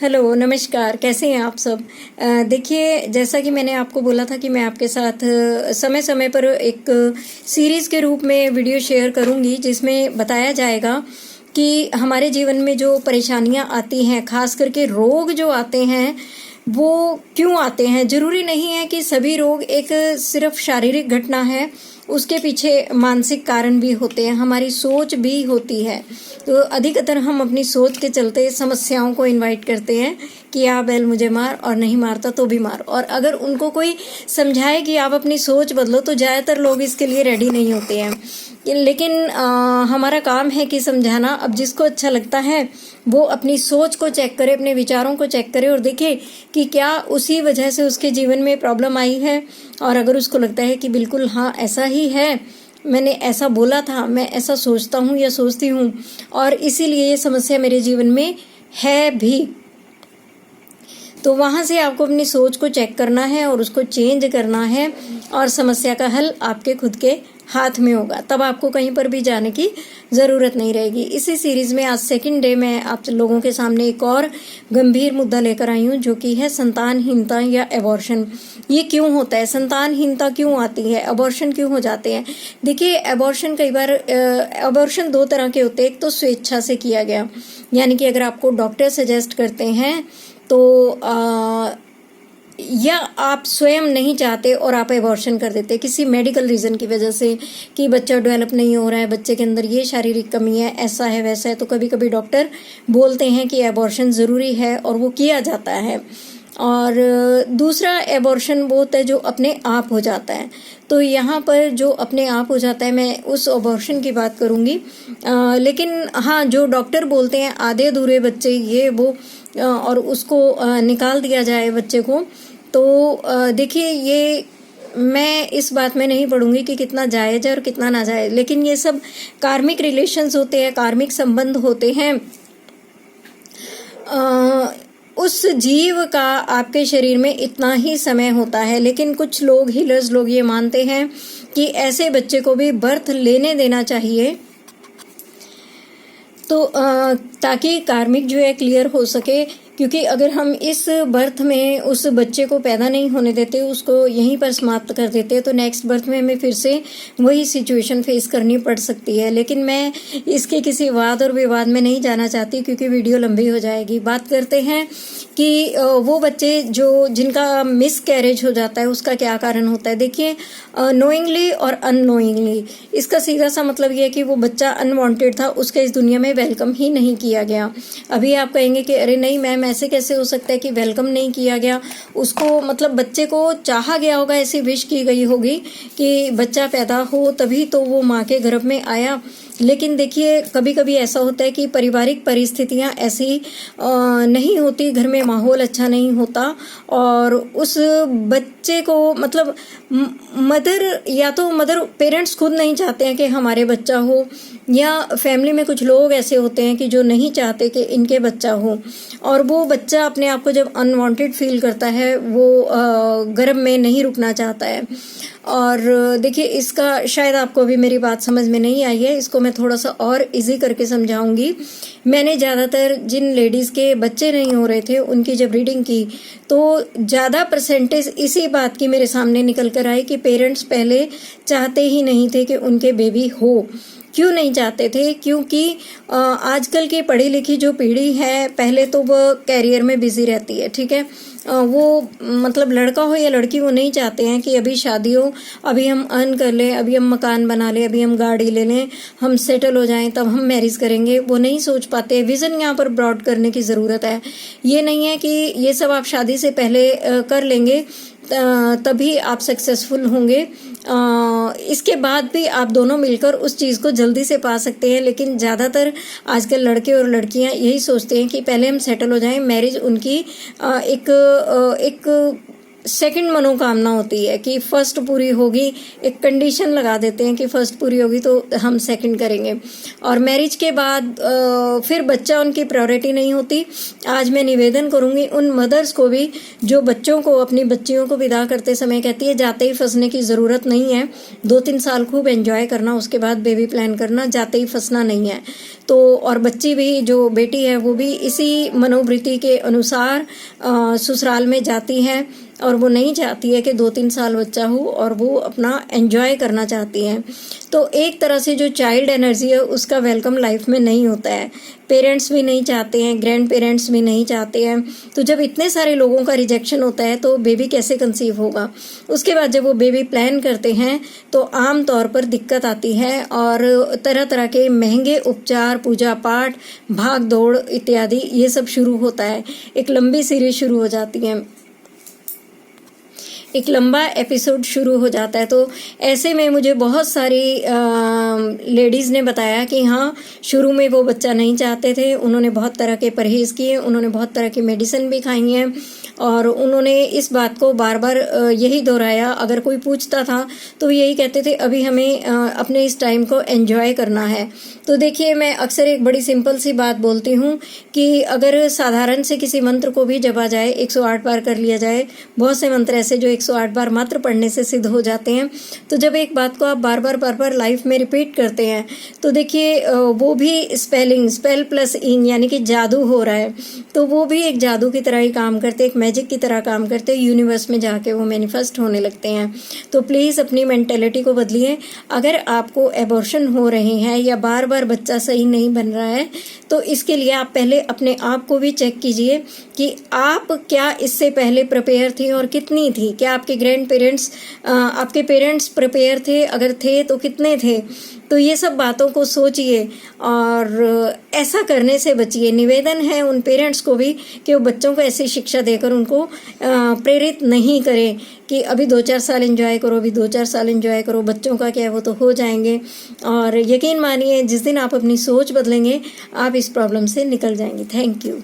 Hello, नमस्कार। कैसे हैं आप सब? देखिए, जैसा कि मैंने आपको बोला था कि मैं आपके साथ समय समय पर एक सीरीज़ के रूप में वीडियो शेयर करूंगी, जिसमें बताया जाएगा कि हमारे जीवन में जो परेशानियां आती हैं, खास करके रोग जो आते हैं, वो क्यों आते हैं। ज़रूरी नहीं है कि सभी रोग एक सिर्फ शारीरिक घटना है, उसके पीछे मानसिक कारण भी होते हैं, हमारी सोच भी होती है। तो अधिकतर हम अपनी सोच के चलते समस्याओं को इनवाइट करते हैं कि आ बैल मुझे मार, और नहीं मारता तो भी मार। और अगर उनको कोई समझाए कि आप अपनी सोच बदलो, तो ज़्यादातर लोग इसके लिए रेडी नहीं होते हैं। लेकिन हमारा काम है कि समझाना। अब जिसको अच्छा लगता है वो अपनी सोच को चेक करे, अपने विचारों को चेक करे और देखे कि क्या उसी वजह से उसके जीवन में प्रॉब्लम आई है। और अगर उसको लगता है कि बिल्कुल हाँ ऐसा ही है, मैंने ऐसा बोला था, मैं ऐसा सोचता हूँ या सोचती हूँ और इसीलिए ये समस्या मेरे जीवन में है भी, तो वहाँ से आपको अपनी सोच को चेक करना है और उसको चेंज करना है, और समस्या का हल आपके खुद के हाथ में होगा। तब आपको कहीं पर भी जाने की ज़रूरत नहीं रहेगी। इसी सीरीज़ में आज सेकंड डे में आप लोगों के सामने एक और गंभीर मुद्दा लेकर आई हूँ, जो कि है संतानहीनता या एबॉर्शन। ये क्यों होता है? संतानहीनता क्यों आती है? एबॉर्शन क्यों हो जाते हैं? देखिए, एबॉर्शन कई बार एबॉर्शन दो तरह के होते हैं। एक तो स्वेच्छा से किया गया, यानी कि अगर आपको डॉक्टर सजेस्ट करते हैं तो या आप स्वयं नहीं चाहते और आप एबॉर्शन कर देते किसी मेडिकल रीज़न की वजह से, कि बच्चा डेवलप नहीं हो रहा है, बच्चे के अंदर ये शारीरिक कमी है, ऐसा है वैसा है, तो कभी कभी डॉक्टर बोलते हैं कि एबॉर्शन ज़रूरी है और वो किया जाता है। और दूसरा एबॉर्शन वो होता है जो अपने आप हो जाता है। तो यहाँ पर जो अपने आप हो जाता है, मैं उस एबॉर्शन की बात करूँगी। लेकिन हाँ, जो डॉक्टर बोलते हैं आधे अधूरे बच्चे ये वो और उसको निकाल दिया जाए बच्चे को, तो देखिए, ये मैं इस बात में नहीं पढ़ूंगी कि कितना जायज़ है और कितना नाजायज़, लेकिन ये सब कार्मिक रिलेशंस होते हैं, कार्मिक संबंध होते हैं। उस जीव का आपके शरीर में इतना ही समय होता है, लेकिन कुछ लोग, हीलर्स लोग, ये मानते हैं कि ऐसे बच्चे को भी बर्थ लेने देना चाहिए, तो ताकि कार्मिक जो है क्लियर हो सके। क्योंकि अगर हम इस बर्थ में उस बच्चे को पैदा नहीं होने देते, उसको यहीं पर समाप्त कर देते, तो नेक्स्ट बर्थ में हमें फिर से वही सिचुएशन फेस करनी पड़ सकती है। लेकिन मैं इसके किसी वाद और विवाद में नहीं जाना चाहती, क्योंकि वीडियो लंबी हो जाएगी। बात करते हैं कि वो बच्चे जो जिनका मिस कैरेज हो जाता है, उसका क्या कारण होता है। देखिए, नोइंगली और अननोइंगली, इसका सीधा सा मतलब ये है कि वो बच्चा अनवांटेड था, उसका इस दुनिया में वेलकम ही नहीं किया गया। अभी आप कहेंगे कि अरे नहीं मैम, ऐसे कैसे हो सकता है कि वेलकम नहीं किया गया? उसको मतलब बच्चे को चाहा गया होगा, ऐसी विश की गई होगी कि बच्चा पैदा हो, तभी तो वो माँ के गर्भ में आया। लेकिन देखिए, कभी कभी ऐसा होता है कि पारिवारिक परिस्थितियाँ ऐसी नहीं होती, घर में माहौल अच्छा नहीं होता, और उस बच्चे को मतलब मदर पेरेंट्स खुद नहीं चाहते हैं कि हमारे बच्चा हो, या फैमिली में कुछ लोग ऐसे होते हैं कि जो नहीं चाहते कि इनके बच्चा हो, और वो बच्चा अपने आप को जब अनवांटेड फील करता है, वो गर्भ में नहीं रुकना चाहता है। और देखिए, इसका शायद आपको अभी मेरी बात समझ में नहीं आई है, इसको मैं थोड़ा सा और इजी करके समझाऊंगी। मैंने ज़्यादातर जिन लेडीज़ के बच्चे नहीं हो रहे थे उनकी जब रीडिंग की, तो ज़्यादा परसेंटेज इसी बात की मेरे सामने निकल कर आई कि पेरेंट्स पहले चाहते ही नहीं थे कि उनके बेबी हो। क्यों नहीं चाहते थे? क्योंकि आजकल की पढ़ी लिखी जो पीढ़ी है, पहले तो वो कैरियर में बिजी रहती है, ठीक है। वो मतलब लड़का हो या लड़की, वो नहीं चाहते हैं कि अभी शादी हो, अभी हम अर्न कर लें, अभी हम मकान बना लें, अभी हम गाड़ी ले लें, हम सेटल हो जाएं, तब हम मैरिज करेंगे। वो नहीं सोच पाते। विज़न यहाँ पर ब्रॉड करने की ज़रूरत है। ये नहीं है कि ये सब आप शादी से पहले कर लेंगे तभी आप सक्सेसफुल होंगे। इसके बाद भी आप दोनों मिलकर उस चीज़ को जल्दी से पा सकते हैं। लेकिन ज़्यादातर आजकल लड़के और लड़कियां यही सोचते हैं कि पहले हम सेटल हो जाएं। मैरिज उनकी एक सेकंड मनोकामना होती है कि फर्स्ट पूरी होगी, एक कंडीशन लगा देते हैं कि फर्स्ट पूरी होगी तो हम सेकंड करेंगे, और मैरिज के बाद फिर बच्चा उनकी प्रायोरिटी नहीं होती। आज मैं निवेदन करूंगी उन मदर्स को भी जो बच्चों को, अपनी बच्चियों को विदा करते समय कहती है जाते ही फंसने की ज़रूरत नहीं है, 2-3 साल खूब एंजॉय करना, उसके बाद बेबी प्लान करना, जाते ही फंसना नहीं है। तो और बच्ची भी, जो बेटी है वो भी इसी मनोवृत्ति के अनुसार ससुराल में जाती है और वो नहीं चाहती है कि 2-3 साल बच्चा हो, और वो अपना एंजॉय करना चाहती हैं। तो एक तरह से जो चाइल्ड एनर्जी है उसका वेलकम लाइफ में नहीं होता है। पेरेंट्स भी नहीं चाहते हैं, ग्रैंड पेरेंट्स भी नहीं चाहते हैं। तो जब इतने सारे लोगों का रिजेक्शन होता है तो बेबी कैसे कंसीव होगा। उसके बाद जब वो बेबी प्लान करते हैं तो आम तौर पर दिक्कत आती है और तरह तरह के महंगे उपचार, पूजा पाठ, भाग दौड़ इत्यादि ये सब शुरू होता है। एक लंबी सीरीज शुरू हो जाती है, एक लंबा एपिसोड शुरू हो जाता है। तो ऐसे में मुझे बहुत सारी लेडीज़ ने बताया कि हाँ, शुरू में वो बच्चा नहीं चाहते थे, उन्होंने बहुत तरह के परहेज़ किए, उन्होंने बहुत तरह की मेडिसिन भी खाई हैं और उन्होंने इस बात को बार बार यही दोहराया। अगर कोई पूछता था तो यही कहते थे अभी हमें अपने इस टाइम को एंजॉय करना है। तो देखिए, मैं अक्सर एक बड़ी सिंपल सी बात बोलती हूँ कि अगर साधारण से किसी मंत्र को भी जपा जाए, 108 बार कर लिया जाए, बहुत से मंत्र ऐसे जो 108 बार मात्र पढ़ने से सिद्ध हो जाते हैं। तो जब एक बात को आप बार बार लाइफ में रिपीट करते हैं तो देखिए वो भी स्पेल प्लस इन यानी कि जादू हो रहा है। तो वो भी एक जादू की तरह ही काम करते, एक मैजिक की तरह काम करते, यूनिवर्स में जाके वो मैनिफेस्ट होने लगते हैं। तो प्लीज़ अपनी मेंटेलिटी को बदलिए। अगर आपको एबॉर्शन हो रहे हैं या बार बार बच्चा सही नहीं बन रहा है तो इसके लिए आप पहले अपने आप को भी चेक कीजिए कि आप क्या इससे पहले प्रिपेयर थी और कितनी थी। क्या आपके ग्रैंड पेरेंट्स, आपके पेरेंट्स प्रिपेयर थे? अगर थे तो कितने थे? तो ये सब बातों को सोचिए और ऐसा करने से बचिए। निवेदन है उन पेरेंट्स को भी कि वो बच्चों को ऐसी शिक्षा देकर उनको प्रेरित नहीं करें कि अभी 2-4 साल एंजॉय करो, अभी 2-4 साल एंजॉय करो, बच्चों का क्या है वो तो हो जाएंगे। और यकीन मानिए, जिस दिन आप अपनी सोच बदलेंगे आप इस प्रॉब्लम से निकल जाएंगे। Thank you.